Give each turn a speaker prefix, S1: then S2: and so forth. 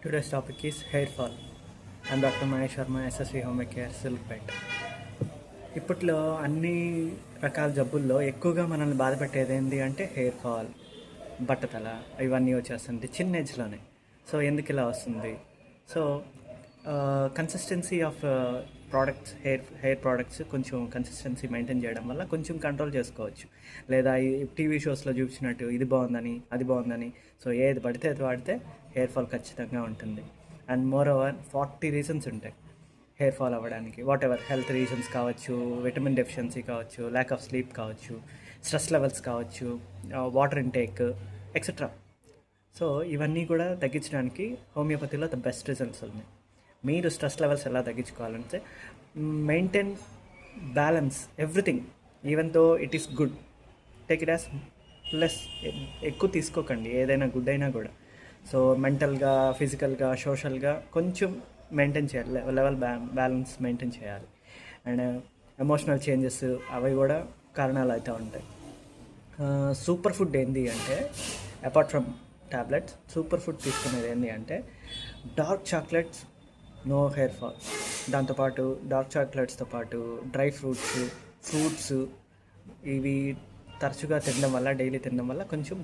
S1: Today's topic is hair fall. I'm Dr. Mahesh Sharma, SSV Home Care, Silkpet. ఇప్పట్లో అన్ని రకాల జబ్బుల్లో ఎక్కువగా మనల్ని బాధపెట్టేది ఏంటి అంటే హెయిర్ ఫాల్, బట్టతల ఇవన్నీ వచ్చేస్తుంది చిన్న ఏజ్లోనే. సో ఎందుకు ఇలా వస్తుంది? So consistency of products, hair products కొంచెం కన్సిస్టెన్సీ మెయింటైన్ చేయడం వల్ల కొంచెం కంట్రోల్ చేసుకోవచ్చు. లేదా ఈ టీవీ షోస్లో చూపించినట్టు ఇది బాగుందని అది బాగుందని సో ఏది పడితే అది వాడితే హెయిర్ ఫాల్ ఖచ్చితంగా ఉంటుంది. అండ్ మోర్ ఓవర్ 40 రీజన్స్ ఉంటాయి హెయిర్ ఫాల్ అవ్వడానికి. వాట్ ఎవర్ హెల్త్ రీజన్స్ కావచ్చు, విటమిన్ డెఫిషియన్సీ కావచ్చు, ల్యాక్ ఆఫ్ స్లీప్ కావచ్చు, స్ట్రెస్ లెవెల్స్ కావచ్చు, వాటర్ ఇంటేక్ ఎక్సెట్రా. సో ఇవన్నీ కూడా తగ్గించడానికి హోమియోపతిలో ద బెస్ట్ రిజల్ట్స్ ఉన్నాయి. మీరు స్ట్రెస్ లెవెల్స్ ఎలా తగ్గించుకోవాలంటే maintain balance everything. Even though it is good, take it as plus. ఎక్కువ తీసుకోకండి ఏదైనా గుడ్ అయినా కూడా. సో మెంటల్గా, ఫిజికల్గా, సోషల్గా కొంచెం మెయింటైన్ చేయాలి, లెవెల్ బ్యాలెన్స్ మెయింటైన్ చేయాలి. అండ్ ఎమోషనల్ చేంజెస్ అవి కూడా కారణాలు అయితే ఉంటాయి. సూపర్ ఫుడ్ ఏంటి అంటే, apart from tablets, super food తీసుకునేది ఏంటి అంటే dark chocolates, no hair fall. దాంతోపాటు డార్క్ చాక్లెట్స్తో పాటు డ్రై ఫ్రూట్స్ ఇవి తరచుగా తినడం వల్ల, డైలీ తినడం వల్ల కొంచెం